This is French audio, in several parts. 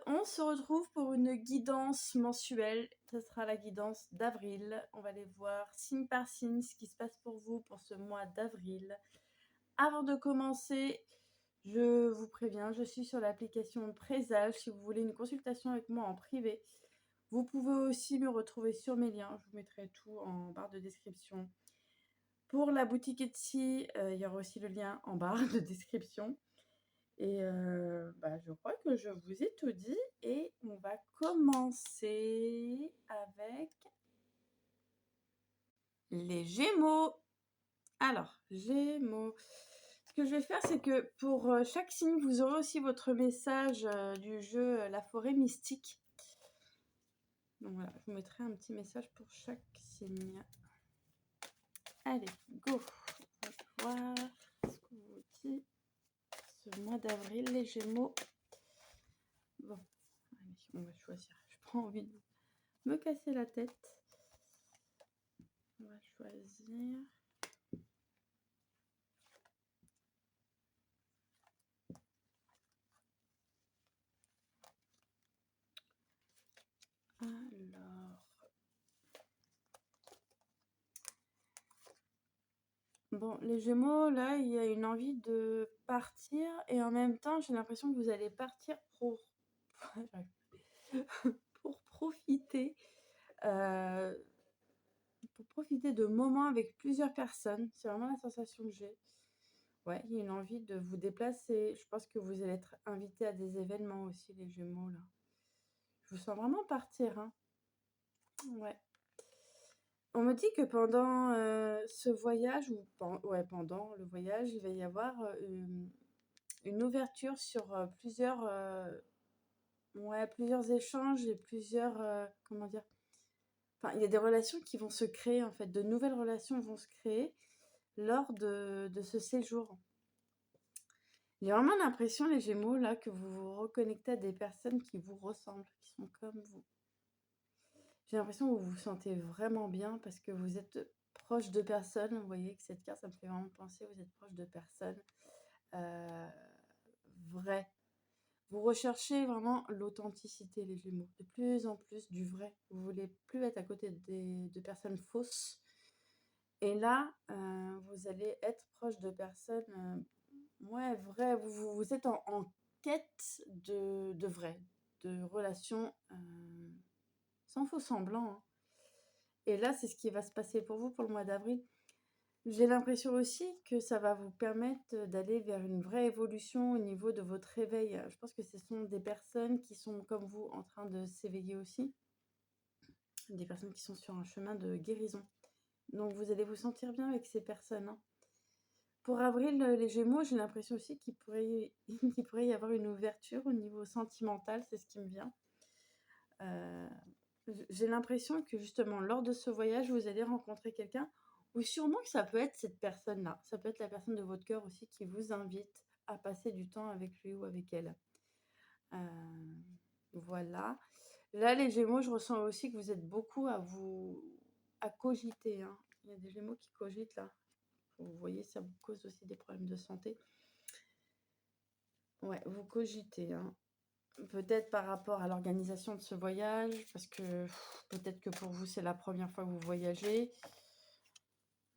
On se retrouve pour une guidance mensuelle. Ce sera la guidance d'avril. On va aller voir signe par signe ce qui se passe pour vous pour ce mois d'avril. Avant de commencer, je vous préviens, je suis sur l'application Présage. Si vous voulez une consultation avec moi en privé, vous pouvez aussi me retrouver sur mes liens. Je vous mettrai tout en barre de description. Pour la boutique Etsy, il y aura aussi le lien en barre de description. Et je crois que je vous ai tout dit et on va commencer avec les Gémeaux. Alors, Gémeaux. Ce que je vais faire, c'est que pour chaque signe, vous aurez aussi votre message du jeu La forêt mystique. Donc voilà, je vous mettrai un petit message pour chaque signe. Allez, go. On va voir ce qu'on vous dit ce mois d'avril, les Gémeaux. Bon, allez, on va choisir. Je prends envie de me casser la tête. On va choisir. Alors. Bon, les Gémeaux, là, il y a une envie de partir et en même temps, j'ai l'impression que vous allez partir pour profiter. Pour profiter de moments avec plusieurs personnes. C'est vraiment la sensation que j'ai. Ouais, il y a une envie de vous déplacer. Je pense que vous allez être invité à des événements aussi, les Gémeaux, là. Je vous sens vraiment partir, hein. Ouais. On me dit que pendant ce voyage, ou pendant le voyage, il va y avoir une ouverture sur plusieurs échanges et plusieurs, comment dire, enfin, il y a des relations qui vont se créer, en fait, de nouvelles relations vont se créer lors de ce séjour. J'ai vraiment l'impression, les Gémeaux, là, que vous vous reconnectez à des personnes qui vous ressemblent, qui sont comme vous. J'ai l'impression que vous vous sentez vraiment bien parce que vous êtes proche de personnes. Vous voyez que cette carte, ça me fait vraiment penser, vous êtes proche de personnes vraies. Vous recherchez vraiment l'authenticité, les Gémeaux. De plus en plus du vrai. Vous voulez plus être à côté de personnes fausses. Et là, vous allez être proche de personnes vraies. Vous êtes en quête de vrai, de relations sans faux semblant, hein. Et là, c'est ce qui va se passer pour vous pour le mois d'avril. J'ai l'impression aussi que ça va vous permettre d'aller vers une vraie évolution au niveau de votre réveil. Je pense que ce sont des personnes qui sont comme vous en train de s'éveiller aussi. Des personnes qui sont sur un chemin de guérison. Donc vous allez vous sentir bien avec ces personnes, hein. Pour avril, les Gémeaux, j'ai l'impression aussi qu'il pourrait y avoir une ouverture au niveau sentimental, c'est ce qui me vient. J'ai l'impression que justement, lors de ce voyage, vous allez rencontrer quelqu'un, ou sûrement que ça peut être cette personne-là. Ça peut être la personne de votre cœur aussi qui vous invite à passer du temps avec lui ou avec elle. Voilà. Là, les Gémeaux, je ressens aussi que vous êtes beaucoup à cogiter, hein. Il y a des Gémeaux qui cogitent là. Vous voyez, ça vous cause aussi des problèmes de santé. Ouais, vous cogitez, hein. Peut-être par rapport à l'organisation de ce voyage, parce que peut-être que pour vous, c'est la première fois que vous voyagez.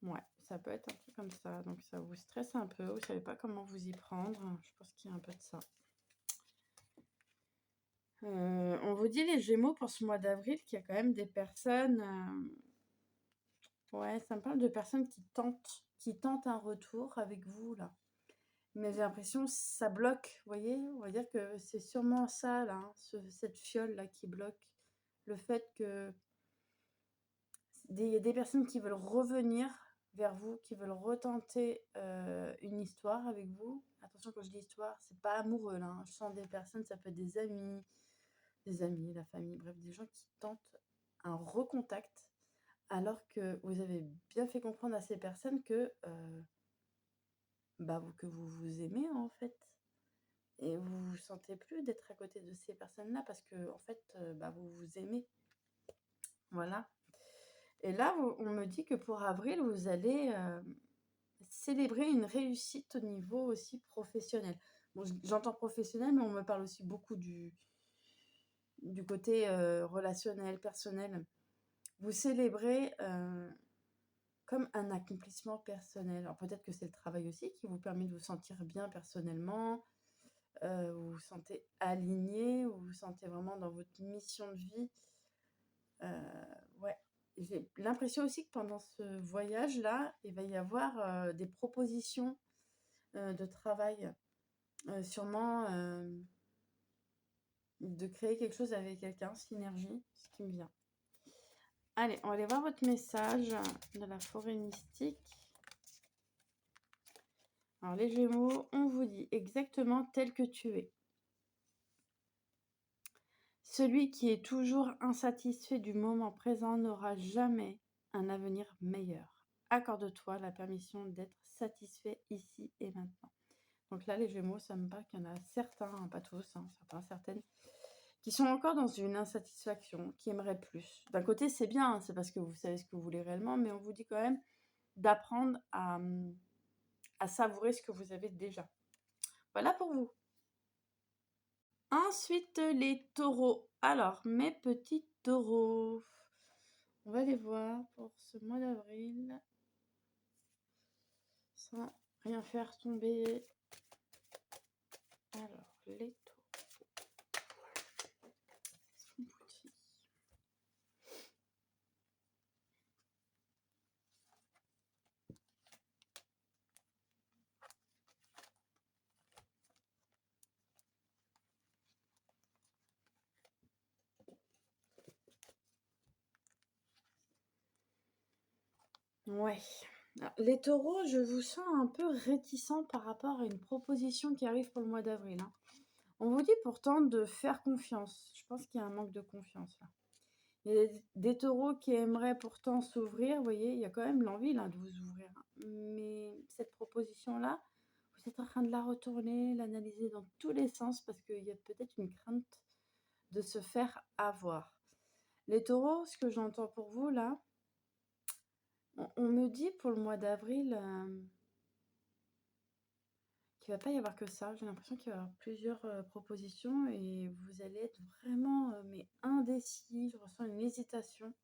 Ouais, ça peut être un peu comme ça. Donc, ça vous stresse un peu. Vous ne savez pas comment vous y prendre. Je pense qu'il y a un peu de ça. On vous dit, les Gémeaux, pour ce mois d'avril, qu'il y a quand même des personnes... Ouais, ça me parle de personnes qui tentent un retour avec vous, là. Mais j'ai l'impression que ça bloque, vous voyez? On va dire que c'est sûrement ça, là, hein, cette fiole-là qui bloque. Le fait que il y a des personnes qui veulent revenir vers vous, qui veulent retenter une histoire avec vous. Attention, quand je dis histoire, c'est pas amoureux, là, hein. Je sens des personnes, ça peut être des amis, la famille, bref, des gens qui tentent un recontact, alors que vous avez bien fait comprendre à ces personnes que que vous vous aimez, en fait. Et vous vous sentez plus d'être à côté de ces personnes-là parce que, en fait, vous vous aimez. Voilà. Et là, on me dit que pour avril, vous allez célébrer une réussite au niveau aussi professionnel. Bon, j'entends professionnel, mais on me parle aussi beaucoup du côté relationnel, personnel, vous célébrez comme un accomplissement personnel. Alors peut-être que c'est le travail aussi qui vous permet de vous sentir bien personnellement, vous vous sentez aligné, vous vous sentez vraiment dans votre mission de vie. Ouais, j'ai l'impression aussi que pendant ce voyage-là, il va y avoir des propositions de travail, sûrement de créer quelque chose avec quelqu'un, synergie, ce qui me vient. Allez, on va aller voir votre message de la forêt mystique. Alors les Gémeaux, on vous dit exactement tel que tu es. Celui qui est toujours insatisfait du moment présent n'aura jamais un avenir meilleur. Accorde-toi la permission d'être satisfait ici et maintenant. Donc là, les Gémeaux, ça me parle qu'il y en a certains, hein, pas tous, hein, certains, certaines, qui sont encore dans une insatisfaction, qui aimeraient plus. D'un côté, c'est bien, hein, c'est parce que vous savez ce que vous voulez réellement, mais on vous dit quand même d'apprendre à savourer ce que vous avez déjà. Voilà pour vous. Ensuite, les taureaux. Alors, mes petits taureaux, on va les voir pour ce mois d'avril, sans rien faire tomber. Alors, les taureaux. Ouais. Alors, les taureaux, je vous sens un peu réticents par rapport à une proposition qui arrive pour le mois d'avril, hein. On vous dit pourtant de faire confiance. Je pense qu'il y a un manque de confiance là. Il y a des taureaux qui aimeraient pourtant s'ouvrir, vous voyez, il y a quand même l'envie là, de vous ouvrir, hein. Mais cette proposition-là, vous êtes en train de la retourner, l'analyser dans tous les sens parce qu'il y a peut-être une crainte de se faire avoir. Les taureaux, ce que j'entends pour vous là, on me dit pour le mois d'avril qu'il va pas y avoir que ça. J'ai l'impression qu'il va y avoir plusieurs propositions et vous allez être vraiment mais indécis. Je ressens une hésitation.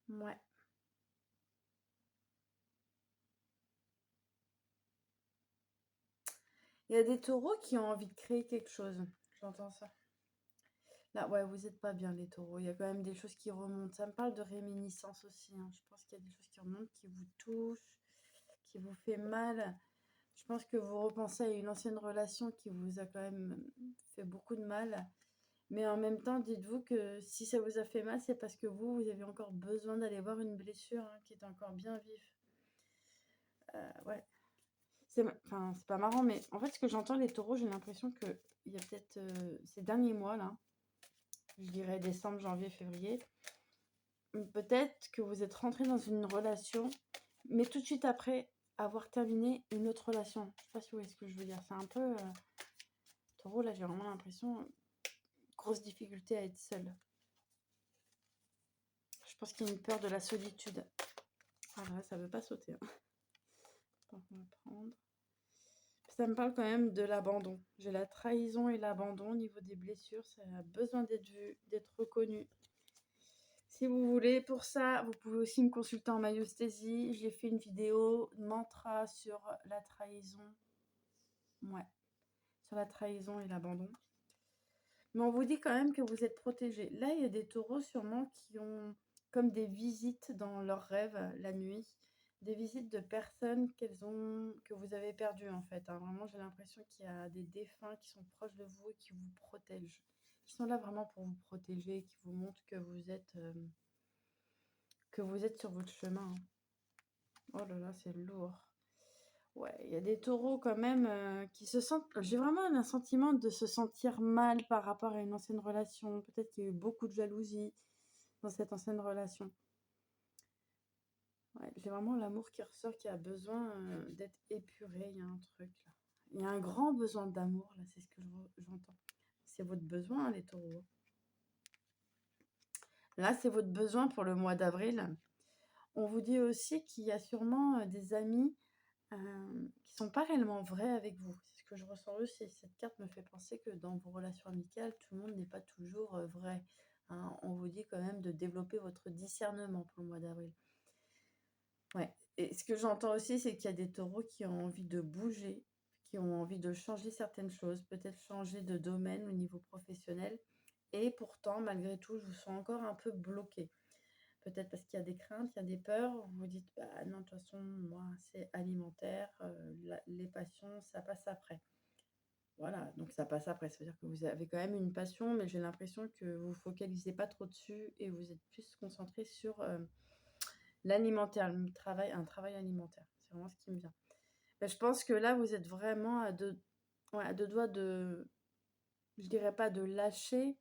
Ouais. Il y a des taureaux qui ont envie de créer quelque chose. J'entends ça. Là, ouais, vous n'êtes pas bien, les taureaux. Il y a quand même des choses qui remontent. Ça me parle de réminiscence aussi, hein. Je pense qu'il y a des choses qui remontent, qui vous touchent, qui vous fait mal. Je pense que vous repensez à une ancienne relation qui vous a quand même fait beaucoup de mal. Mais en même temps, dites-vous que si ça vous a fait mal, c'est parce que vous avez encore besoin d'aller voir une blessure, hein, qui est encore bien vive. Ouais. Enfin, c'est pas marrant, mais en fait, ce que j'entends, les taureaux, j'ai l'impression qu'il y a peut-être ces derniers mois, là, je dirais décembre, janvier, février, peut-être que vous êtes rentré dans une relation, mais tout de suite après avoir terminé une autre relation. Je sais pas si vous voyez ce que je veux dire. C'est un peu... taureau, là, j'ai vraiment l'impression... grosse difficulté à être seule. Je pense qu'il y a une peur de la solitude. Ah là, ça veut pas sauter, hein. Donc, on va prendre... Ça me parle quand même de l'abandon. J'ai la trahison et l'abandon au niveau des blessures. Ça a besoin d'être vu, d'être reconnu. Si vous voulez, pour ça, vous pouvez aussi me consulter en maïosthésie. J'ai fait une vidéo mantra sur la trahison. Ouais, sur la trahison et l'abandon. Mais on vous dit quand même que vous êtes protégés. Là, il y a des taureaux sûrement qui ont comme des visites dans leurs rêves la nuit. Des visites de personnes que vous avez perdues en fait, hein. Vraiment, j'ai l'impression qu'il y a des défunts qui sont proches de vous et qui vous protègent. Qui sont là vraiment pour vous protéger, qui vous montrent que vous êtes sur votre chemin, hein. Oh là là, c'est lourd. Ouais, il y a des taureaux quand même qui se sentent... J'ai vraiment un sentiment de se sentir mal par rapport à une ancienne relation. Peut-être qu'il y a eu beaucoup de jalousie dans cette ancienne relation. Ouais, j'ai vraiment l'amour qui ressort, qui a besoin d'être épuré. Il y a un truc là. Il y a un grand besoin d'amour, là, c'est ce que j'entends. C'est votre besoin, hein, les taureaux. Là, c'est votre besoin pour le mois d'avril. On vous dit aussi qu'il y a sûrement des amis qui sont pas réellement vraies avec vous. C'est ce que je ressens aussi. Cette carte me fait penser que dans vos relations amicales, tout le monde n'est pas toujours vrai, hein. On vous dit quand même de développer votre discernement pour le mois d'avril. Ouais. Et ce que j'entends aussi, c'est qu'il y a des taureaux qui ont envie de bouger, qui ont envie de changer certaines choses, peut-être changer de domaine au niveau professionnel. Et pourtant, malgré tout, je vous sens encore un peu bloqué. Peut-être parce qu'il y a des craintes, il y a des peurs. Vous vous dites, bah non, de toute façon, moi, c'est alimentaire. Les passions, ça passe après. Voilà, donc ça passe après. Ça veut dire que vous avez quand même une passion, mais j'ai l'impression que vous ne vous focalisez pas trop dessus et vous êtes plus concentré sur l'alimentaire, un travail alimentaire. C'est vraiment ce qui me vient. Ben, je pense que là, vous êtes vraiment ouais, à deux doigts de, je dirais pas de lâcher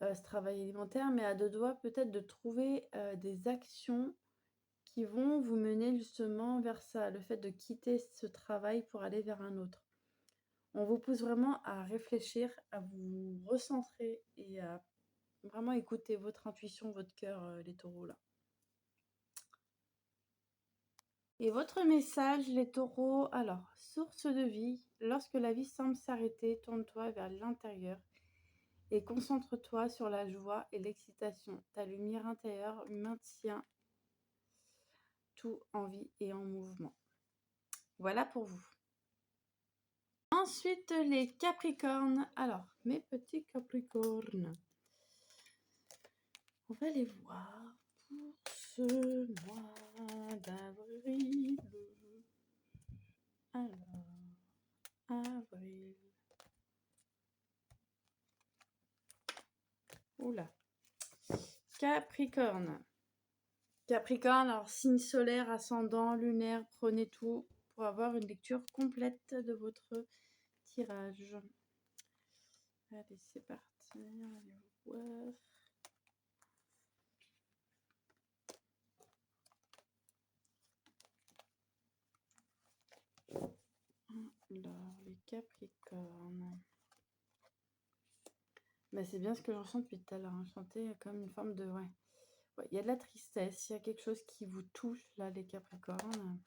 ce travail alimentaire, mais à deux doigts peut-être de trouver des actions qui vont vous mener justement vers ça, le fait de quitter ce travail pour aller vers un autre. On vous pousse vraiment à réfléchir, à vous recentrer et à vraiment écouter votre intuition, votre cœur, les taureaux là. Et votre message, les taureaux, alors, source de vie, lorsque la vie semble s'arrêter, tourne-toi vers l'intérieur et concentre-toi sur la joie et l'excitation. Ta lumière intérieure maintient tout en vie et en mouvement. Voilà pour vous. Ensuite, les Capricornes. Alors, mes petits Capricornes, on va les voir pour ce mois d'avril. Alors, avril. Oula. Capricorne. Capricorne, alors signe solaire, ascendant, lunaire, prenez tout pour avoir une lecture complète de votre tirage. Allez, c'est parti. Allez voir. Alors, les Capricornes. Bah, c'est bien ce que je ressens depuis tout à l'heure. Je sentais comme une forme de... Ouais. Ouais, il y a de la tristesse, il y a quelque chose qui vous touche, là, les Capricornes.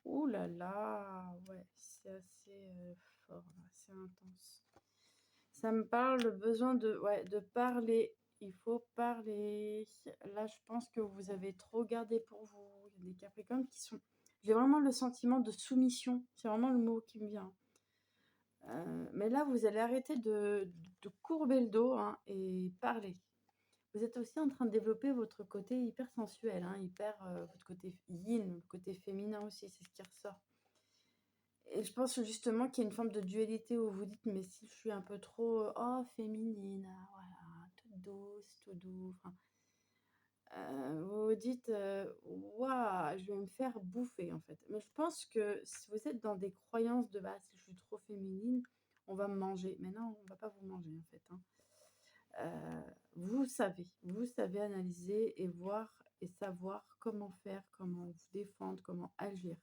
Ouh là là, ouais, c'est assez fort, là, c'est intense. Ça me parle le besoin de parler. Il faut parler. Là, je pense que vous avez trop gardé pour vous. Il y a des Capricornes qui sont... J'ai vraiment le sentiment de soumission. C'est vraiment le mot qui me vient. Mais là, vous allez arrêter de courber le dos, hein, et parler. Vous êtes aussi en train de développer votre côté hyper sensuel, hein, votre côté yin, le côté féminin aussi, c'est ce qui ressort. Et je pense justement qu'il y a une forme de dualité où vous dites, mais si je suis un peu trop féminine, voilà, toute douce, tout doux. Enfin, vous vous dites, waouh, je vais me faire bouffer en fait. Mais je pense que si vous êtes dans des croyances de base, si je suis trop féminine, on va me manger. Mais non, on va pas vous manger en fait, hein. Vous savez analyser et voir et savoir comment faire, comment vous défendre, comment agir.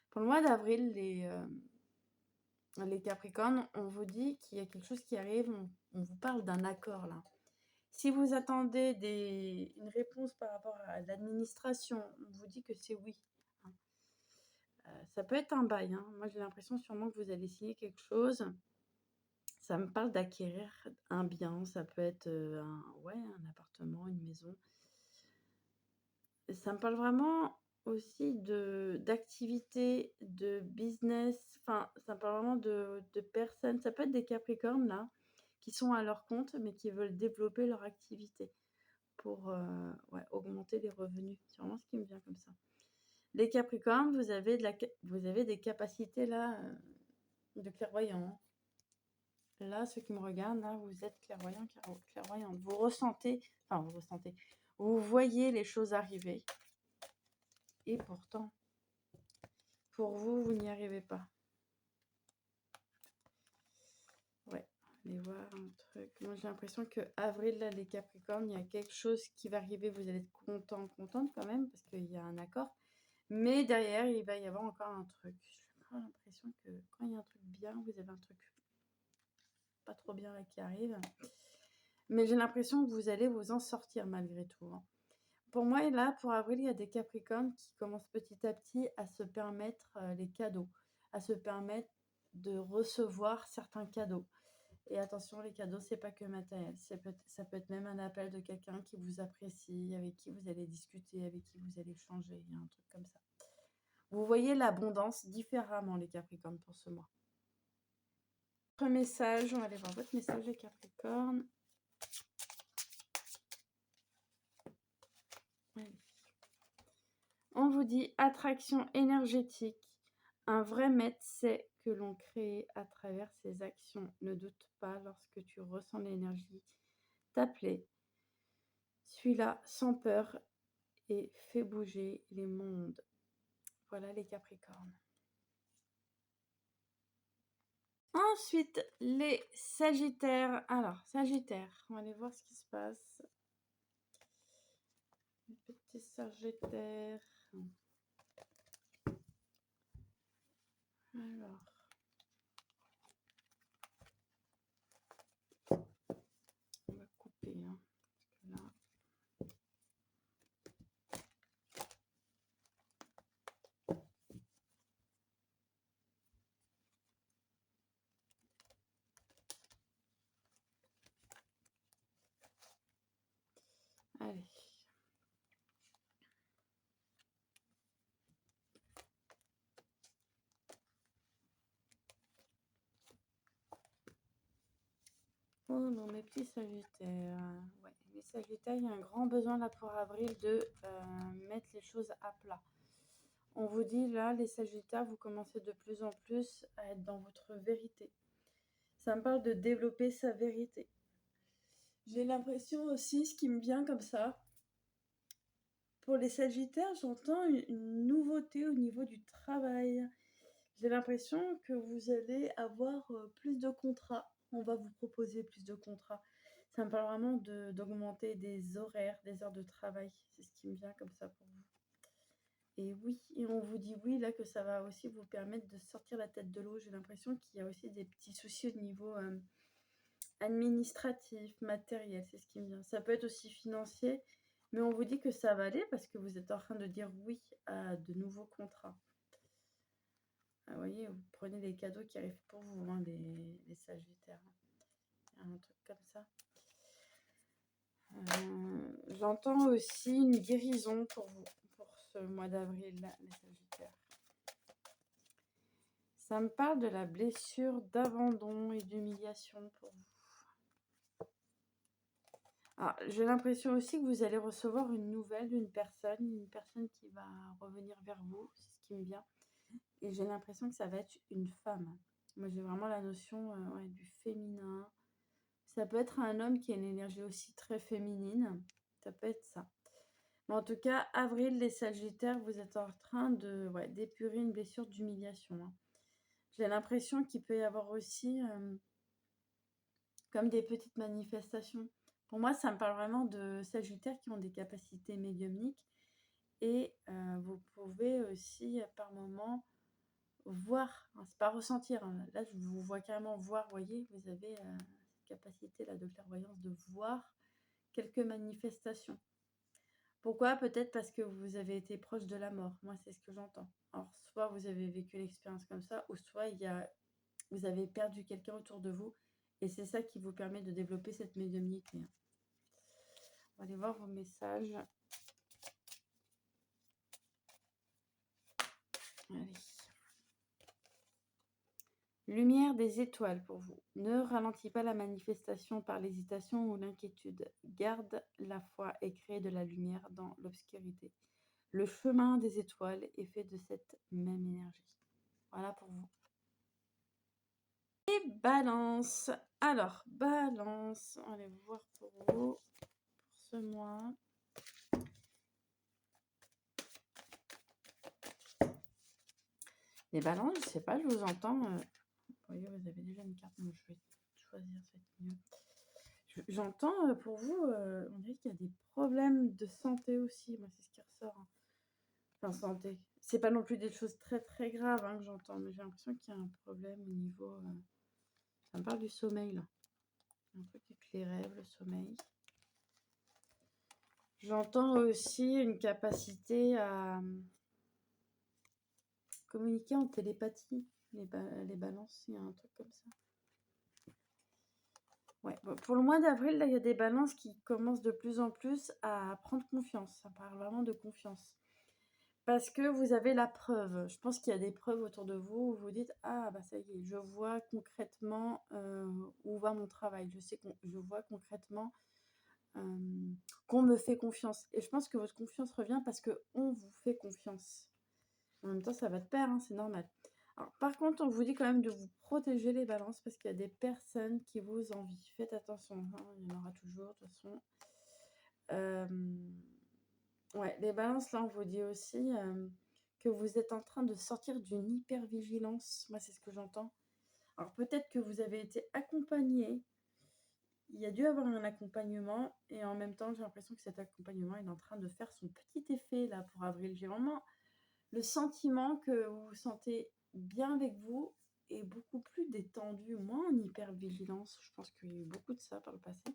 Pour le mois d'avril, les Capricornes, on vous dit qu'il y a quelque chose qui arrive, on vous parle d'un accord là. Si vous attendez une réponse par rapport à l'administration, on vous dit que c'est oui, hein. Ça peut être un bail, hein. Moi j'ai l'impression sûrement que vous allez signer quelque chose. Ça me parle d'acquérir un bien, ça peut être un appartement, une maison. Ça me parle vraiment aussi d'activité, de business, enfin, ça me parle vraiment de personnes. Ça peut être des Capricornes, là, qui sont à leur compte, mais qui veulent développer leur activité pour augmenter les revenus. C'est vraiment ce qui me vient comme ça. Les Capricornes, vous avez des capacités, là, de clairvoyant. Là, ceux qui me regardent, là, vous êtes clairvoyant, clairvoyante. Vous voyez les choses arriver. Et pourtant, pour vous, vous n'y arrivez pas. Ouais, allez voir un truc. Moi, j'ai l'impression que avril, là, les Capricornes, il y a quelque chose qui va arriver. Vous allez être contente quand même, parce qu'il y a un accord. Mais derrière, il va y avoir encore un truc. J'ai l'impression que quand il y a un truc bien, vous avez un truc pas trop bien là qui arrive. Mais j'ai l'impression que vous allez vous en sortir malgré tout, hein. pour moi, là, pour avril, il y a des Capricornes qui commencent petit à petit à se permettre les cadeaux, à se permettre de recevoir certains cadeaux. Et attention, les cadeaux, c'est pas que matériel. Ça peut être même un appel de quelqu'un qui vous apprécie, avec qui vous allez discuter, avec qui vous allez échanger. Il y a un truc comme ça. Vous voyez l'abondance différemment, les Capricornes, pour ce mois. Votre message, on va aller voir votre message, les Capricornes. Allez. On vous dit attraction énergétique. Un vrai maître sait que l'on crée à travers ses actions. Ne doute pas lorsque tu ressens l'énergie t'appeler. Suis-la sans peur et fais bouger les mondes. Voilà les Capricornes. Ensuite, les Sagittaires. Alors, Sagittaire, on va aller voir ce qui se passe. Les petits Sagittaires. Alors. On va couper, hein, parce que là... Allez. Oh non, mes petits Sagittaires. Ouais, les Sagittaires, il y a un grand besoin là pour avril de mettre les choses à plat. On vous dit là, les Sagittaires, vous commencez de plus en plus à être dans votre vérité. Ça me parle de développer sa vérité. J'ai l'impression aussi, ce qui me vient comme ça, pour les Sagittaires, j'entends une nouveauté au niveau du travail. J'ai l'impression que vous allez avoir plus de contrats. On va vous proposer plus de contrats. Ça me parle vraiment d'augmenter des horaires, des heures de travail. C'est ce qui me vient comme ça pour vous. Et oui, et on vous dit oui, là, que ça va aussi vous permettre de sortir la tête de l'eau. J'ai l'impression qu'il y a aussi des petits soucis au niveau administratif, matériel, c'est ce qui me vient. Ça peut être aussi financier, mais on vous dit que ça va aller parce que vous êtes en train de dire oui à de nouveaux contrats. Ah, vous voyez, vous prenez les cadeaux qui arrivent pour vous, hein, les Sagittaires. Un truc comme ça. J'entends aussi une guérison pour vous, pour ce mois d'avril, là, les Sagittaires. Ça me parle de la blessure d'abandon et d'humiliation pour vous. Alors, j'ai l'impression aussi que vous allez recevoir une nouvelle d'une personne qui va revenir vers vous, c'est ce qui me vient. Et j'ai l'impression que ça va être une femme. Moi, j'ai vraiment la notion ouais, du féminin. Ça peut être un homme qui a une énergie aussi très féminine. Ça peut être ça. Mais en tout cas, avril, les Sagittaires, vous êtes en train de d'épurer une blessure d'humiliation. Hein. J'ai l'impression qu'il peut y avoir aussi comme des petites manifestations. Pour moi, ça me parle vraiment de Sagittaires qui ont des capacités médiumniques. Et vous pouvez aussi, par moment, voir. Hein, c'est pas ressentir. Hein. Là, je vous vois carrément voir. Vous voyez, vous avez cette capacité là de clairvoyance de voir quelques manifestations. Pourquoi? Peut-être parce que vous avez été proche de la mort. Moi, c'est ce que j'entends. Alors, soit vous avez vécu l'expérience comme ça, ou soit vous avez perdu quelqu'un autour de vous. Et c'est ça qui vous permet de développer cette médiumnité. On va aller voir vos messages. Allez. Lumière des étoiles pour vous. Ne ralentis pas la manifestation par l'hésitation ou l'inquiétude. Garde la foi et crée de la lumière dans l'obscurité. Le chemin des étoiles est fait de cette même énergie. Voilà pour vous. Et Balance. Alors, Balance. On va aller voir pour vous pour ce mois. Les Balances, je ne sais pas, je vous entends. Vous voyez, vous avez déjà une carte. Moi, je vais choisir cette mieux. J'entends pour vous, on dirait qu'il y a des problèmes de santé aussi. Moi, c'est ce qui ressort. Hein. Enfin, santé. C'est pas non plus des choses très très graves hein, que j'entends, mais j'ai l'impression qu'il y a un problème au niveau. Ça me parle du sommeil là. Un truc avec les rêves, le sommeil. J'entends aussi une capacité à communiquer en télépathie. Les balances, il y a un truc comme ça. Ouais, bon, pour le mois d'avril, là, il y a des balances qui commencent de plus en plus à prendre confiance. Ça parle vraiment de confiance. Parce que vous avez la preuve. Je pense qu'il y a des preuves autour de vous où vous dites: «Ah bah ça y est, je vois concrètement, où va mon travail. Je vois concrètement, qu'on me fait confiance» et je pense que votre confiance revient parce qu'on vous fait confiance. En même temps, ça va de pair, hein, c'est normal. Alors par contre, on vous dit quand même de vous protéger les balances parce qu'il y a des personnes qui vous envient. Faites attention, hein, il y en aura toujours de toute façon. Ouais, les balances, là, on vous dit aussi que vous êtes en train de sortir d'une hypervigilance. Moi, c'est ce que j'entends. Alors, peut-être que vous avez été accompagné. Il y a dû avoir un accompagnement. Et en même temps, j'ai l'impression que cet accompagnement est en train de faire son petit effet, là, pour avril. J'ai vraiment le sentiment que vous vous sentez bien avec vous et beaucoup plus détendu, moins en hypervigilance. Je pense qu'il y a eu beaucoup de ça par le passé.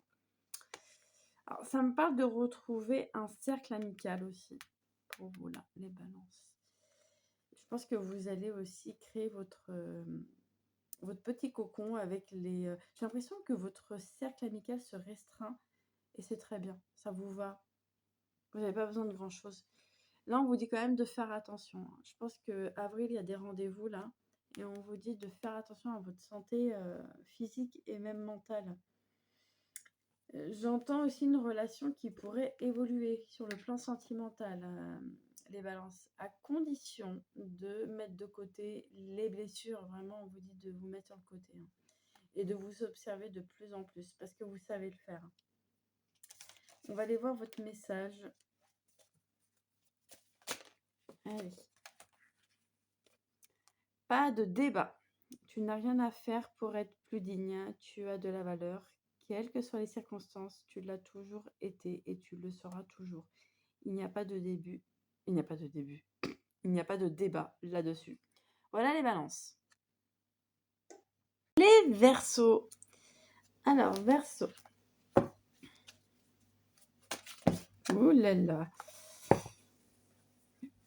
Alors, ça me parle de retrouver un cercle amical aussi. Pour vous là, les balances. Je pense que vous allez aussi créer votre petit cocon avec les... J'ai l'impression que votre cercle amical se restreint et c'est très bien, ça vous va. Vous n'avez pas besoin de grand-chose. Là, on vous dit quand même de faire attention. Je pense qu'avril, il y a des rendez-vous là et on vous dit de faire attention à votre santé physique et même mentale. J'entends aussi une relation qui pourrait évoluer sur le plan sentimental, les balances, à condition de mettre de côté les blessures. Vraiment, on vous dit de vous mettre sur le côté hein, et de vous observer de plus en plus parce que vous savez le faire. On va aller voir votre message. Allez. Pas de débat. Tu n'as rien à faire pour être plus digne. Tu as de la valeur. Quelles que soient les circonstances, tu l'as toujours été et tu le seras toujours. Il n'y a pas de début. Il n'y a pas de début. Il n'y a pas de débat là-dessus. Voilà les balances. Les Verseaux. Alors, Verseau. Ouh là là.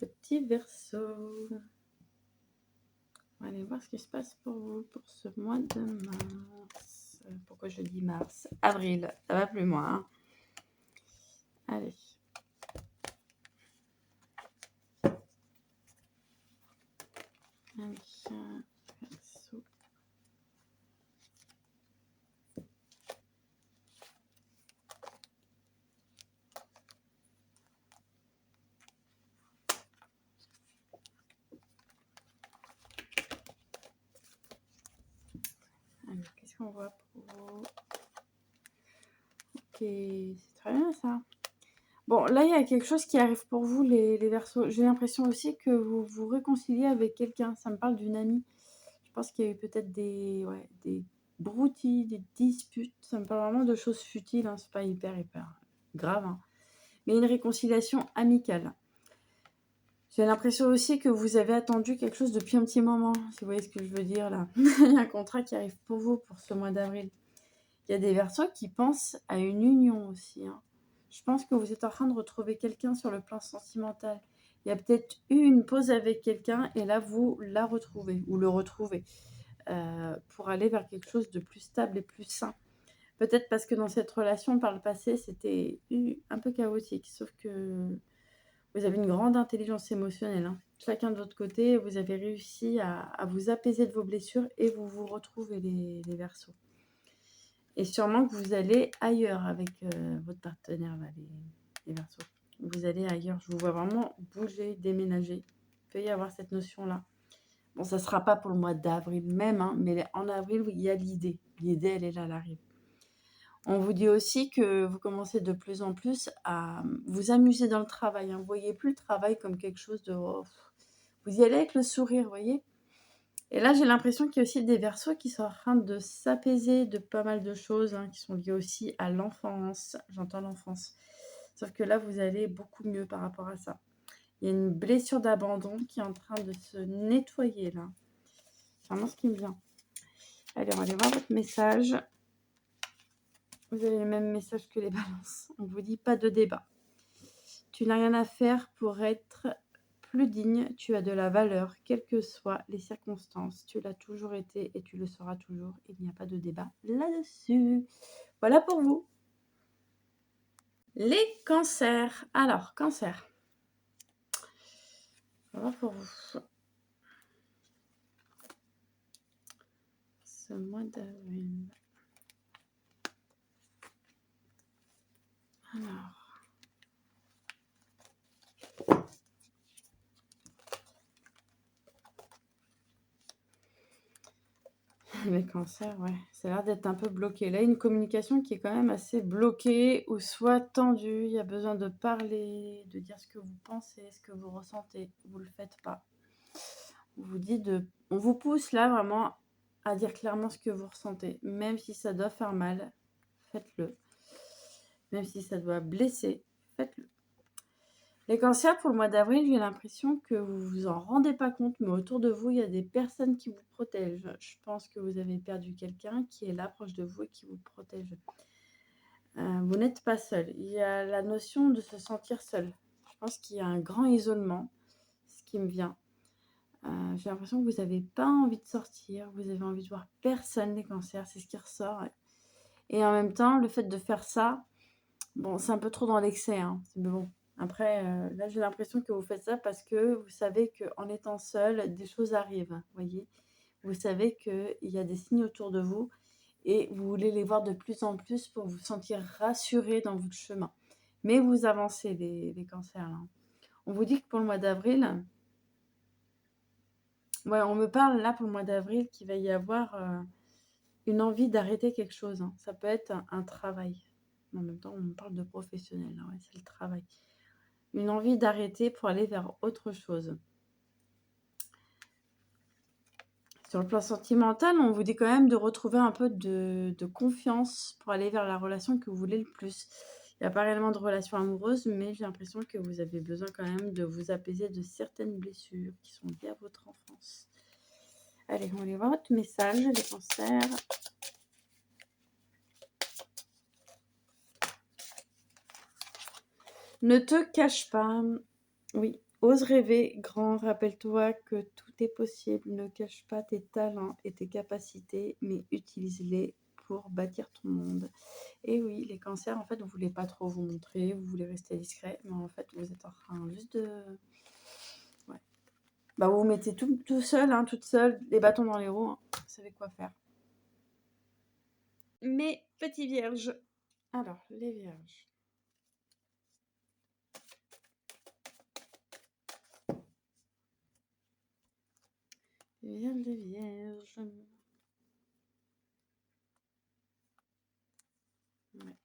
Petit Verseau. On va aller voir ce qui se passe pour vous pour ce mois de mars. Pourquoi je dis mars? Avril, ça va plus moi. Hein. Allez. Verseau. Allez, qu'est-ce qu'on voit pour vous? Ok, c'est très bien ça. Bon, là, il y a quelque chose qui arrive pour vous, les Verseaux. J'ai l'impression aussi que vous vous réconciliez avec quelqu'un. Ça me parle d'une amie. Je pense qu'il y a eu peut-être des broutilles, des disputes. Ça me parle vraiment de choses futiles. Hein. C'est pas hyper grave. Hein. Mais une réconciliation amicale. J'ai l'impression aussi que vous avez attendu quelque chose depuis un petit moment. Si vous voyez ce que je veux dire là. Il y a un contrat qui arrive pour vous pour ce mois d'avril. Il y a des Verseaux qui pensent à une union aussi. Hein. Je pense que vous êtes en train de retrouver quelqu'un sur le plan sentimental. Il y a peut-être eu une pause avec quelqu'un et là, vous la retrouvez ou le retrouvez pour aller vers quelque chose de plus stable et plus sain. Peut-être parce que dans cette relation, par le passé, c'était un peu chaotique. Sauf que vous avez une grande intelligence émotionnelle. Hein. Chacun de votre côté, vous avez réussi à vous apaiser de vos blessures et vous vous retrouvez les Verseaux. Et sûrement que vous allez ailleurs avec votre partenaire, là, les Verseaux. Vous allez ailleurs. Je vous vois vraiment bouger, déménager. Il peut y avoir cette notion-là. Bon, ça ne sera pas pour le mois d'avril même, hein, mais en avril, il y a l'idée. L'idée, elle est là, elle arrive. On vous dit aussi que vous commencez de plus en plus à vous amuser dans le travail. Hein. Vous ne voyez plus le travail comme quelque chose de... Oh, vous y allez avec le sourire, vous voyez. Et là, j'ai l'impression qu'il y a aussi des Verseaux qui sont en train de s'apaiser de pas mal de choses, hein, qui sont liées aussi à l'enfance. J'entends l'enfance. Sauf que là, vous allez beaucoup mieux par rapport à ça. Il y a une blessure d'abandon qui est en train de se nettoyer, là. C'est vraiment ce qui me vient. Allez, on va aller voir votre message. Vous avez le même message que les balances. On vous dit pas de débat. Tu n'as rien à faire pour être plus digne. Tu as de la valeur, quelles que soient les circonstances. Tu l'as toujours été et tu le seras toujours. Il n'y a pas de débat là-dessus. Voilà pour vous. Les cancers. Alors, cancer. On va voir pour vous. Ce mois d'avril. Alors. Les cancers, ouais. Ça a l'air d'être un peu bloqué. Là, une communication qui est quand même assez bloquée ou soit tendue. Il y a besoin de parler, de dire ce que vous pensez, ce que vous ressentez. Vous ne le faites pas. On vous dit de... On vous pousse là vraiment à dire clairement ce que vous ressentez. Même si ça doit faire mal, faites-le. Même si ça doit blesser, faites-le. Les cancers, pour le mois d'avril, j'ai l'impression que vous ne vous en rendez pas compte, mais autour de vous, il y a des personnes qui vous protègent. Je pense que vous avez perdu quelqu'un qui est là, proche de vous et qui vous protège. Vous n'êtes pas seul. Il y a la notion de se sentir seul. Je pense qu'il y a un grand isolement, ce qui me vient. J'ai l'impression que vous n'avez pas envie de sortir, vous avez envie de voir personne, les cancers, c'est ce qui ressort. Et en même temps, le fait de faire ça, bon, c'est un peu trop dans l'excès, hein. Mais bon, après, là, j'ai l'impression que vous faites ça parce que vous savez qu'en étant seul, des choses arrivent, voyez. Vous savez qu'il y a des signes autour de vous et vous voulez les voir de plus en plus pour vous sentir rassuré dans votre chemin. Mais vous avancez, les cancers, là. On vous dit que pour le mois d'avril, ouais, on me parle là pour le mois d'avril qu'il va y avoir une envie d'arrêter quelque chose, hein. Ça peut être un travail. En même temps, on me parle de professionnel, hein, ouais, c'est le travail. Une envie d'arrêter pour aller vers autre chose. Sur le plan sentimental, on vous dit quand même de retrouver un peu de confiance pour aller vers la relation que vous voulez le plus. Il n'y a pas réellement de relation amoureuse, mais j'ai l'impression que vous avez besoin quand même de vous apaiser de certaines blessures qui sont liées à votre enfance. Allez, on va aller voir votre message, les cancers. Ne te cache pas. Oui, ose rêver grand. Rappelle-toi que tout est possible. Ne cache pas tes talents et tes capacités, mais utilise-les pour bâtir ton monde. Et oui, les cancers, en fait, vous ne voulez pas trop vous montrer, vous voulez rester discret, mais en fait, vous êtes en train juste de... Ouais. Bah, vous vous mettez tout seul, hein, toute seule, les bâtons dans les roues, hein. Vous savez quoi faire. Mes petits vierges. Alors, les vierges. Les vierges. Ouais.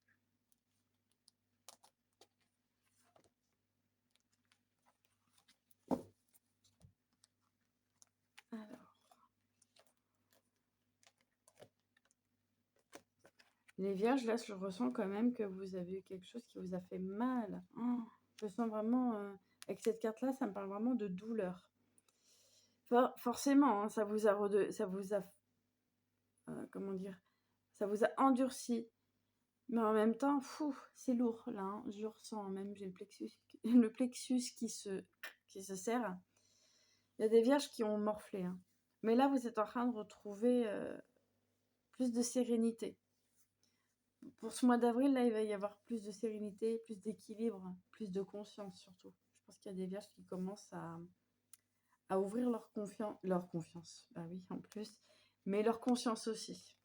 Alors. Les vierges, là, je ressens quand même que vous avez eu quelque chose qui vous a fait mal. Oh, je sens vraiment, avec cette carte-là, ça me parle vraiment de douleur. Forcément, hein, ça vous a, comment dire, ça vous a endurci. Mais en même temps, c'est lourd, là, hein, je le ressens, même j'ai le plexus qui se serre. Il y a des vierges qui ont morflé, hein. Mais là, vous êtes en train de retrouver plus de sérénité. Pour ce mois d'avril, là, il va y avoir plus de sérénité, plus d'équilibre, plus de conscience surtout. Je pense qu'il y a des vierges qui commencent à ouvrir leur confiance. Bah oui, en plus. Mais leur conscience aussi.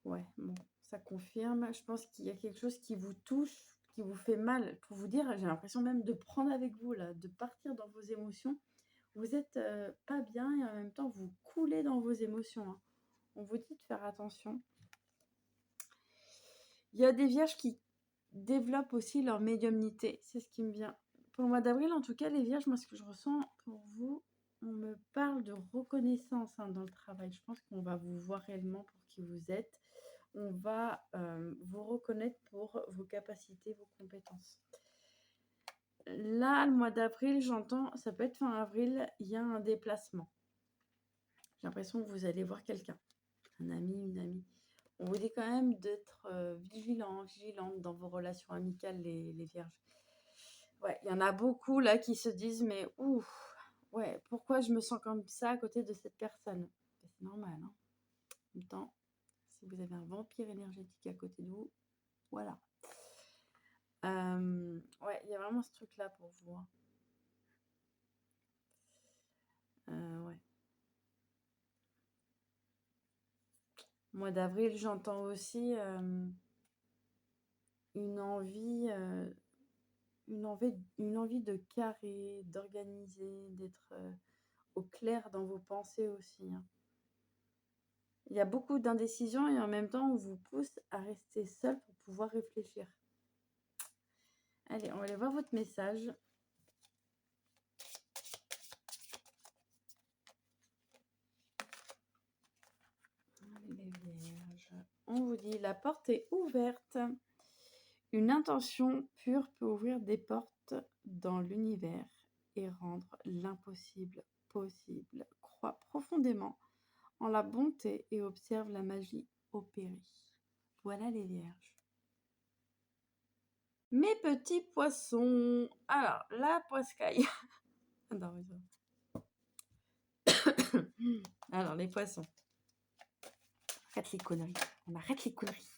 Ouais, bon, ça confirme. Je pense qu'il y a quelque chose qui vous touche, qui vous fait mal. Pour vous dire, j'ai l'impression même de prendre avec vous, là, de partir dans vos émotions. Vous êtes pas bien et en même temps, vous coulez dans vos émotions, hein. On vous dit de faire attention. Il y a des vierges qui développent aussi leur médiumnité. C'est ce qui me vient. Pour le mois d'avril, en tout cas, les vierges, moi, ce que je ressens pour vous, on me parle de reconnaissance, hein, dans le travail. Je pense qu'on va vous voir réellement pour qui vous êtes. On va vous reconnaître pour vos capacités, vos compétences. Là, le mois d'avril, j'entends, ça peut être fin avril, il y a un déplacement. J'ai l'impression que vous allez voir quelqu'un, un ami, une amie. On vous dit quand même d'être vigilante dans vos relations amicales, les vierges. Ouais, il y en a beaucoup là qui se disent, mais ouf, ouais, pourquoi je me sens comme ça à côté de cette personne? C'est normal, hein. En même temps, si vous avez un vampire énergétique à côté de vous, voilà. Ouais, il y a vraiment ce truc-là pour vous, hein. Ouais. Mois d'avril, j'entends aussi une envie, une envie de carré, d'organiser, d'être au clair dans vos pensées aussi, hein. Il y a beaucoup d'indécision et en même temps, on vous pousse à rester seul pour pouvoir réfléchir. Allez, on va aller voir votre message. Allez, les vierges. On vous dit, la porte est ouverte. Une intention pure peut ouvrir des portes dans l'univers et rendre l'impossible possible. Crois profondément en la bonté et observe la magie opérer. Voilà les vierges. Mes petits poissons. Alors, la poiscaille. Alors, les poissons. Arrête les conneries. On arrête les conneries.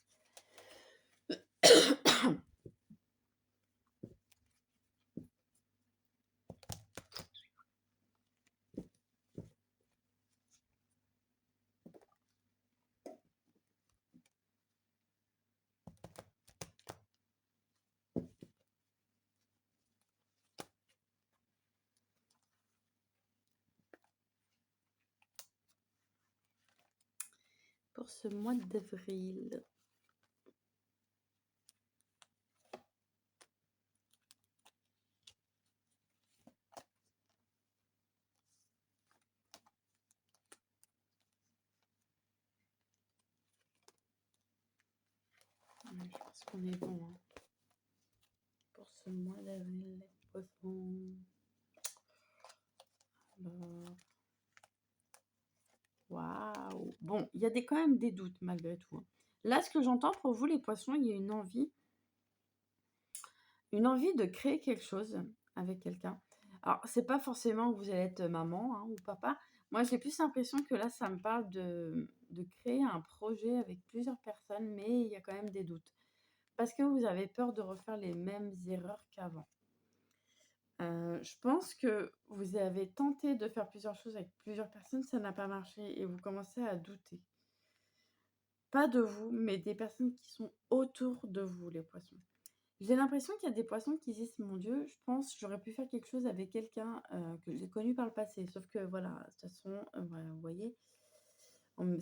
Pour ce mois d'avril. Je pense qu'on est bon, hein. Pour ce mois d'avril, les poissons. Alors. Waouh! Bon, il y a quand même des doutes malgré tout, hein. Là, ce que j'entends pour vous, les poissons, il y a une envie de créer quelque chose avec quelqu'un. Alors, c'est pas forcément que vous allez être maman, hein, ou papa. Moi, j'ai plus l'impression que là, ça me parle de créer un projet avec plusieurs personnes, mais il y a quand même des doutes. Parce que vous avez peur de refaire les mêmes erreurs qu'avant. Je pense que vous avez tenté de faire plusieurs choses avec plusieurs personnes, ça n'a pas marché et vous commencez à douter. Pas de vous, mais des personnes qui sont autour de vous, les poissons. J'ai l'impression qu'il y a des poissons qui disent: «Mon Dieu, je pense que j'aurais pu faire quelque chose avec quelqu'un, que j'ai connu par le passé». Sauf que voilà, de toute façon, voilà, vous voyez,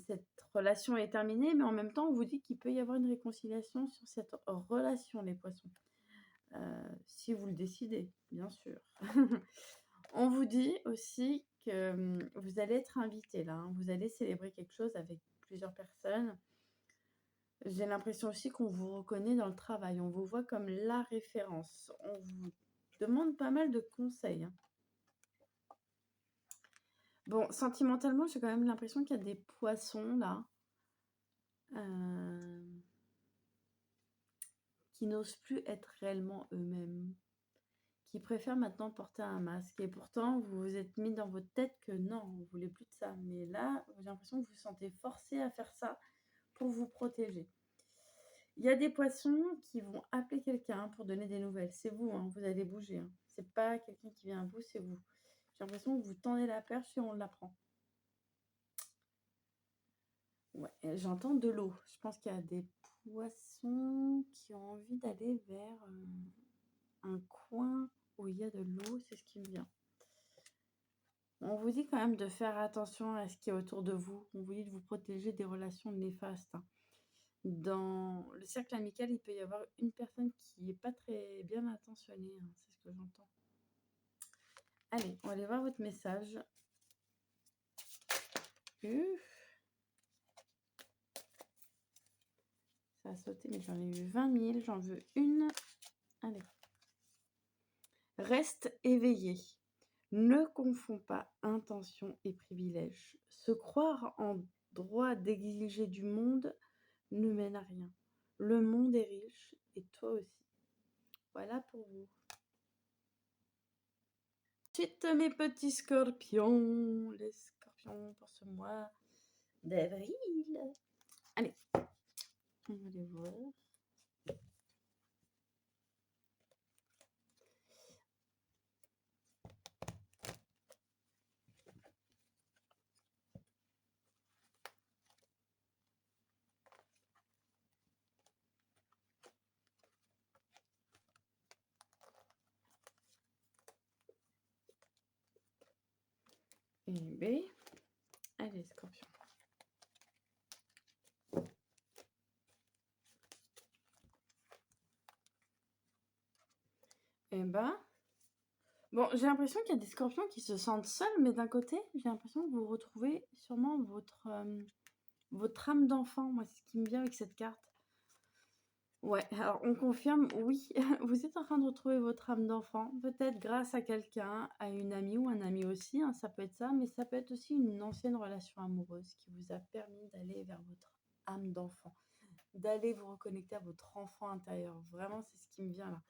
cette relation est terminée, mais en même temps, on vous dit qu'il peut y avoir une réconciliation sur cette relation, les poissons. Si vous le décidez, bien sûr. On vous dit aussi que, vous allez être invité là, hein, vous allez célébrer quelque chose avec plusieurs personnes. J'ai l'impression aussi qu'on vous reconnaît dans le travail, on vous voit comme la référence. On vous demande pas mal de conseils, hein. Bon, sentimentalement, j'ai quand même l'impression qu'il y a des poissons là, qui n'osent plus être réellement eux-mêmes, qui préfèrent maintenant porter un masque et pourtant vous vous êtes mis dans votre tête que non, vous voulez plus de ça. Mais là, j'ai l'impression que vous vous sentez forcé à faire ça pour vous protéger. Il y a des poissons qui vont appeler quelqu'un pour donner des nouvelles. C'est vous, hein, vous allez bouger, hein. C'est pas quelqu'un qui vient à vous, c'est vous. J'ai l'impression que vous tendez la perche et on la prend. Ouais, et j'entends de l'eau. Je pense qu'il y a des poissons qui ont envie d'aller vers un coin où il y a de l'eau, c'est ce qui me vient. On vous dit quand même de faire attention à ce qui est autour de vous. On vous dit de vous protéger des relations néfastes, hein. Dans le cercle amical, il peut y avoir une personne qui n'est pas très bien intentionnée, hein, c'est ce que j'entends. Allez, on va aller voir votre message. Ça a sauté, mais j'en ai eu 20 000, j'en veux une. Allez. Reste éveillé. Ne confonds pas intention et privilège. Se croire en droit d'exiger du monde ne mène à rien. Le monde est riche et toi aussi. Voilà pour vous. Ensuite, mes petits scorpions, les scorpions pour ce mois d'avril. Allez, on va les voir. Et B. Allez, scorpion. Et ben, bon, j'ai l'impression qu'il y a des scorpions qui se sentent seuls, mais d'un côté, j'ai l'impression que vous retrouvez sûrement votre âme d'enfant. Moi, c'est ce qui me vient avec cette carte. Ouais, alors on confirme, oui, vous êtes en train de retrouver votre âme d'enfant, peut-être grâce à quelqu'un, à une amie ou un ami aussi, hein, ça peut être ça, mais ça peut être aussi une ancienne relation amoureuse qui vous a permis d'aller vers votre âme d'enfant, d'aller vous reconnecter à votre enfant intérieur. Vraiment, c'est ce qui me vient là.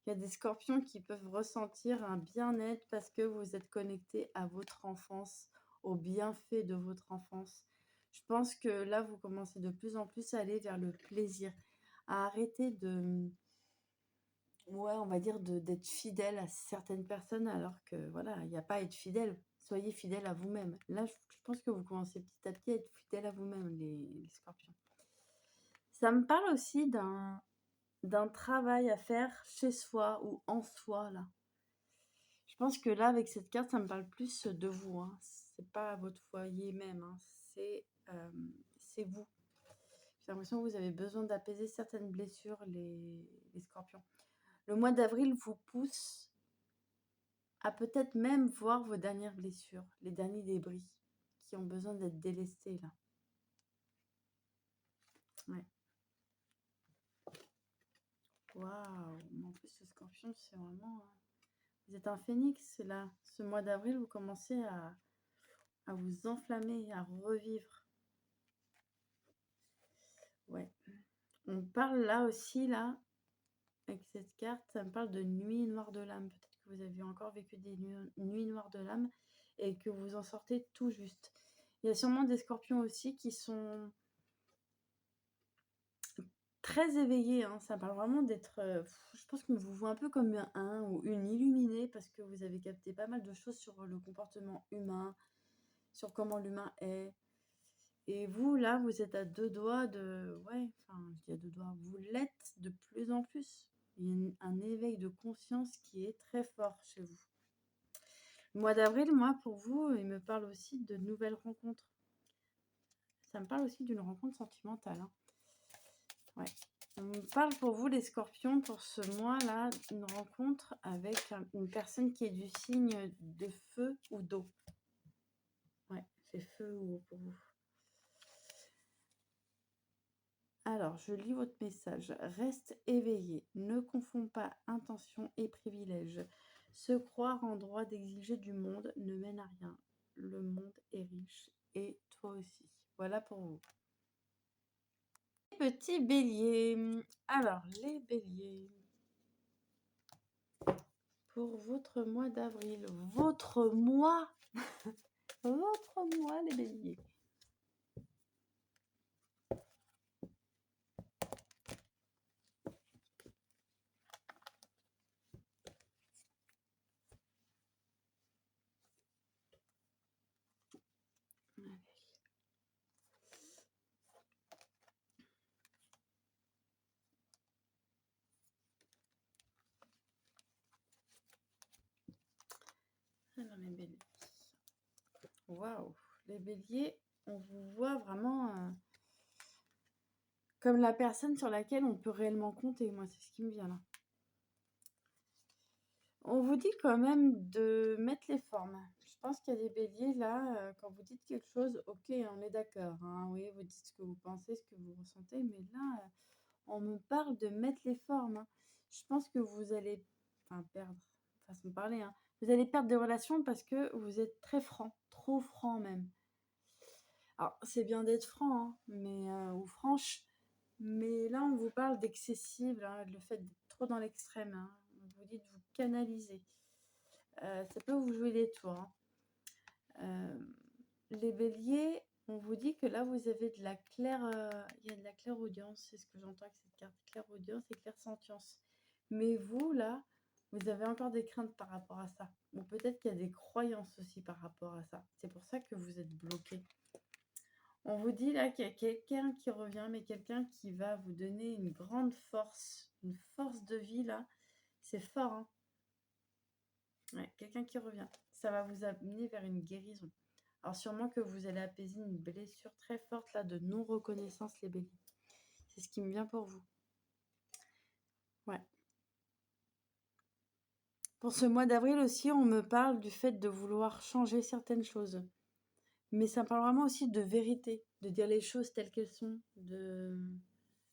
Il y a des scorpions qui peuvent ressentir un bien-être parce que vous êtes connecté à votre enfance, aux bienfaits de votre enfance. Je pense que là, vous commencez de plus en plus à aller vers le plaisir, à arrêter de, ouais, on va dire d'être fidèle à certaines personnes alors que voilà, il n'y a pas à être fidèle. Soyez fidèle à vous-même. Là, je pense que vous commencez petit à petit à être fidèle à vous-même, les scorpions. Ça me parle aussi d'un travail à faire chez soi ou en soi, là. Je pense que là, avec cette carte, ça me parle plus de vous, hein. C'est pas votre foyer même, hein. C'est vous. J'ai l'impression que vous avez besoin d'apaiser certaines blessures, les scorpions. Le mois d'avril vous pousse à peut-être même voir vos dernières blessures, les derniers débris qui ont besoin d'être délestés, là. Ouais. Waouh! Mais en plus, ce scorpion, c'est vraiment... Vous êtes un phénix, là. Ce mois d'avril, vous commencez à vous enflammer, à revivre. Ouais. On parle là aussi, là, avec cette carte, ça me parle de nuit noire de l'âme. Peut-être que vous avez encore vécu des nuits noires de l'âme et que vous en sortez tout juste. Il y a sûrement des scorpions aussi qui sont très éveillés, hein. Ça parle vraiment d'être... je pense qu'on vous voit un peu comme un ou une illuminée parce que vous avez capté pas mal de choses sur le comportement humain, sur comment l'humain est. Et vous, là, vous êtes à deux doigts de... Ouais, enfin, je dis à deux doigts, vous l'êtes de plus en plus. Il y a un éveil de conscience qui est très fort chez vous. Le mois d'avril, moi, pour vous, il me parle aussi de nouvelles rencontres. Ça me parle aussi d'une rencontre sentimentale, hein. Ouais. On me parle pour vous, les scorpions, pour ce mois-là, une rencontre avec une personne qui est du signe de feu ou d'eau. Ouais, c'est feu ou eau pour vous. Alors, je lis votre message. Reste éveillé. Ne confonds pas intention et privilège. Se croire en droit d'exiger du monde ne mène à rien. Le monde est riche et toi aussi. Voilà pour vous. Petit bélier. Alors, les béliers. Pour votre mois d'avril. Votre mois. Votre mois, les béliers. Allez. Alors, les béliers. Waouh. Les béliers, on vous voit vraiment comme la personne sur laquelle on peut réellement compter. Moi, c'est ce qui me vient là. On vous dit quand même de mettre les formes. Je pense qu'il y a des béliers là, quand vous dites quelque chose, ok, on est d'accord, hein, oui, vous dites ce que vous pensez, ce que vous ressentez, mais là, on me parle de mettre les formes, hein. Je pense que vous allez, enfin, perdre, façon de parler, hein. Vous allez perdre des relations parce que vous êtes très franc, trop franc même. Alors, c'est bien d'être franc, hein, mais, ou franche, mais là, on vous parle d'excessive, le fait d'être trop dans l'extrême, hein. On vous dit de vous canaliser. Ça peut vous jouer des tours, hein. Les béliers, on vous dit que là, vous avez de la claire... il y a de la clairaudience, c'est ce que j'entends avec cette carte. Clairaudience et clairsentience. Mais vous, là, vous avez encore des craintes par rapport à ça. Ou peut-être qu'il y a des croyances aussi par rapport à ça. C'est pour ça que vous êtes bloqué. On vous dit là qu'il y a quelqu'un qui revient, mais quelqu'un qui va vous donner une grande force. Une force de vie, là. C'est fort, hein. Ouais, quelqu'un qui revient. Ça va vous amener vers une guérison. Alors sûrement que vous allez apaiser une blessure très forte là de non-reconnaissance, les béliers. C'est ce qui me vient pour vous. Ouais. Pour ce mois d'avril aussi, on me parle du fait de vouloir changer certaines choses. Mais ça parle vraiment aussi de vérité, de dire les choses telles qu'elles sont,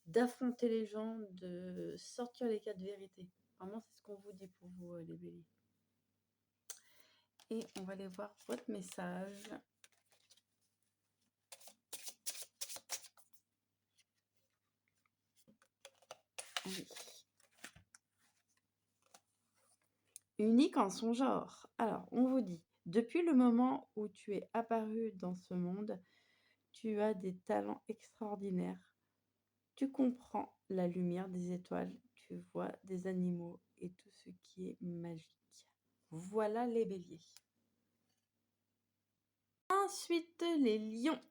d'affronter les gens, de sortir les cas de vérité. Vraiment, c'est ce qu'on vous dit pour vous, les béliers. Et on va aller voir votre message. Oui. Unique en son genre. Alors, on vous dit, depuis le moment où tu es apparu dans ce monde, tu as des talents extraordinaires. Tu comprends la lumière des étoiles, tu vois des animaux et tout ce qui est magique. Voilà les béliers. Ensuite, les lions.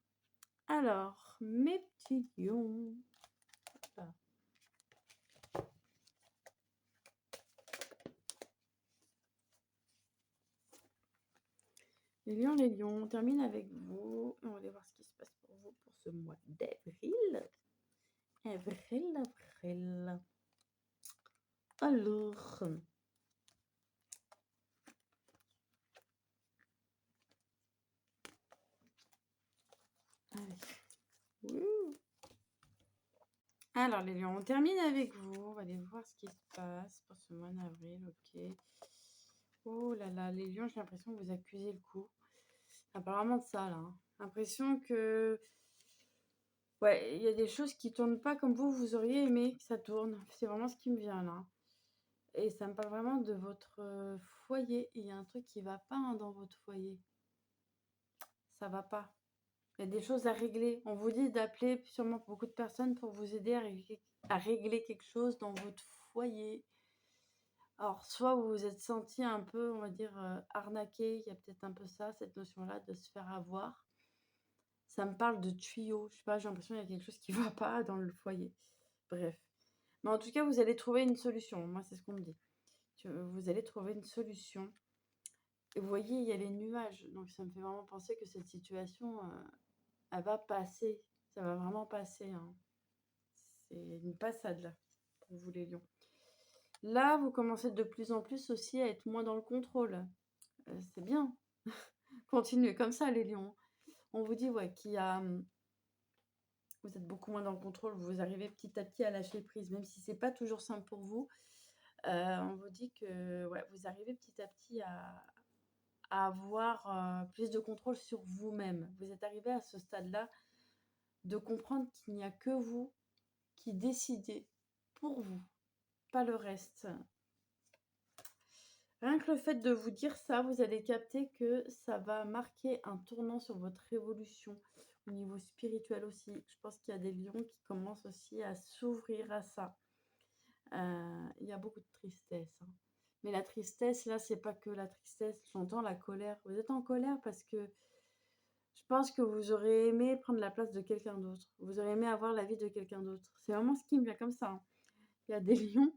Alors, mes petits lions. Voilà. Les lions, on termine avec vous. On va aller voir ce qui se passe pour vous pour ce mois d'avril. Avril. Alors, allez. Ouh. Alors les lions, on termine avec vous. On va aller voir ce qui se passe pour ce mois d'avril. Ok. Oh là là, les lions, j'ai l'impression que vous accusez le coup. Apparemment de ça là, hein. L'impression que... Ouais, il y a des choses qui tournent pas comme vous auriez aimé que ça tourne. C'est vraiment ce qui me vient là. Et ça me parle vraiment de votre foyer. Il y a un truc qui va pas, hein, dans votre foyer. Ça va pas. Il y a des choses à régler. On vous dit d'appeler sûrement beaucoup de personnes pour vous aider à régler quelque chose dans votre foyer. Alors, soit vous vous êtes senti un peu, on va dire, arnaqué. Il y a peut-être un peu ça, cette notion-là de se faire avoir. Ça me parle de tuyaux. Je sais pas, j'ai l'impression qu'il y a quelque chose qui va pas dans le foyer. Bref. Mais en tout cas, vous allez trouver une solution. Moi, c'est ce qu'on me dit. Vous allez trouver une solution. Et vous voyez, il y a les nuages. Donc, ça me fait vraiment penser que cette situation, elle va passer. Ça va vraiment passer, hein. C'est une passade, là, pour vous, les lions. Là, vous commencez de plus en plus aussi à être moins dans le contrôle. C'est bien. Continuez comme ça, les lions. On vous dit, ouais, vous êtes beaucoup moins dans le contrôle. Vous arrivez petit à petit à lâcher prise, même si c'est pas toujours simple pour vous. On vous dit que ouais, vous arrivez petit à petit à avoir plus de contrôle sur vous-même. Vous êtes arrivé à ce stade-là de comprendre qu'il n'y a que vous qui décidez pour vous, pas le reste. Rien que le fait de vous dire ça, vous allez capter que ça va marquer un tournant sur votre évolution au niveau spirituel aussi. Je pense qu'il y a des lions qui commencent aussi à s'ouvrir à ça. Il y a beaucoup de tristesse, hein. Mais la tristesse, là, c'est pas que la tristesse. J'entends la colère. Vous êtes en colère parce que je pense que vous aurez aimé prendre la place de quelqu'un d'autre. Vous aurez aimé avoir la vie de quelqu'un d'autre. C'est vraiment ce qui me vient comme ça, hein. Il y a des lions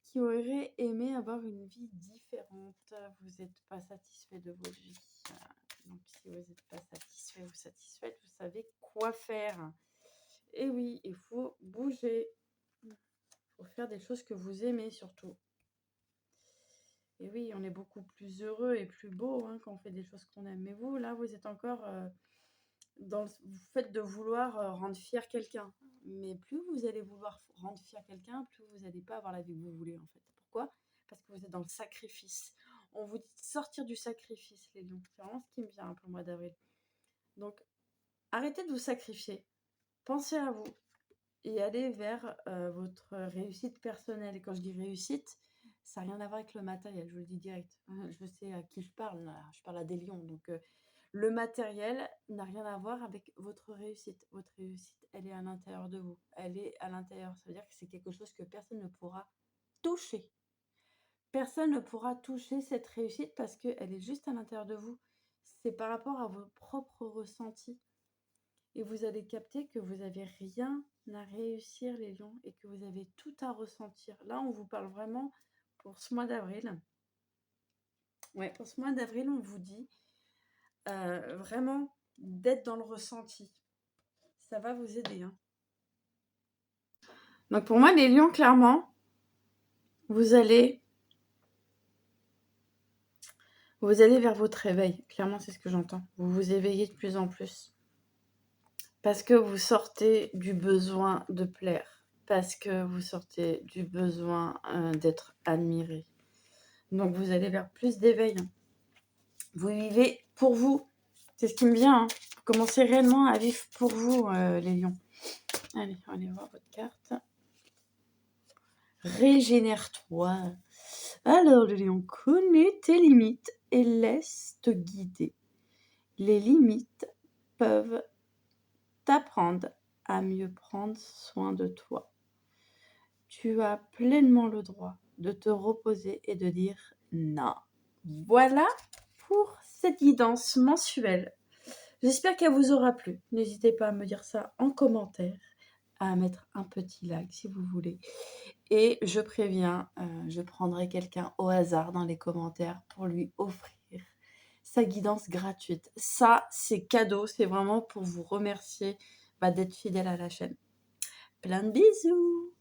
qui auraient aimé avoir une vie différente. Vous n'êtes pas satisfait de votre vie. Donc, si vous n'êtes pas satisfait ou satisfaite, vous savez quoi faire. Et oui, il faut bouger. Il faut faire des choses que vous aimez surtout. Et oui, on est beaucoup plus heureux et plus beau, hein, quand on fait des choses qu'on aime. Mais vous, là, vous êtes encore dans le fait de vouloir rendre fier quelqu'un. Mais plus vous allez vouloir rendre fier quelqu'un, plus vous n'allez pas avoir la vie que vous voulez, en fait. Pourquoi? Parce que vous êtes dans le sacrifice. On vous dit de sortir du sacrifice, les lions. C'est vraiment ce qui me vient pour le mois d'avril. Donc, arrêtez de vous sacrifier. Pensez à vous et allez vers votre réussite personnelle. Et quand je dis réussite, Ça n'a rien à voir avec le matériel, je vous le dis direct. Je sais à qui je parle là, je parle à des lions. Donc le matériel n'a rien à voir avec votre réussite. Votre réussite, elle est à l'intérieur de vous. Elle est à l'intérieur. Ça veut dire que c'est quelque chose que personne ne pourra toucher. Personne ne pourra toucher cette réussite parce qu'elle est juste à l'intérieur de vous. C'est par rapport à vos propres ressentis. Et vous allez capter que vous n'avez rien à réussir, les lions, et que vous avez tout à ressentir. Là, on vous parle vraiment pour ce mois d'avril. Ouais, pour ce mois d'avril, on vous dit vraiment d'être dans le ressenti. Ça va vous aider. Hein. Donc pour moi, les lions, clairement, vous allez vers votre réveil. Clairement, c'est ce que j'entends. Vous vous éveillez de plus en plus. Parce que vous sortez du besoin de plaire. Parce que vous sortez du besoin d'être admiré. Donc vous allez vers plus d'éveil. Vous vivez pour vous. C'est ce qui me vient. Hein. Vous commencez réellement à vivre pour vous, les lions. Allez, on va aller voir votre carte. Régénère-toi. Alors, le lion, connais tes limites et laisse te guider. Les limites peuvent t'apprendre à mieux prendre soin de toi. Tu as pleinement le droit de te reposer et de dire non. Voilà pour cette guidance mensuelle. J'espère qu'elle vous aura plu. N'hésitez pas à me dire ça en commentaire, à mettre un petit like si vous voulez. Et je préviens, je prendrai quelqu'un au hasard dans les commentaires pour lui offrir sa guidance gratuite. Ça, c'est cadeau, c'est vraiment pour vous remercier d'être fidèle à la chaîne. Plein de bisous!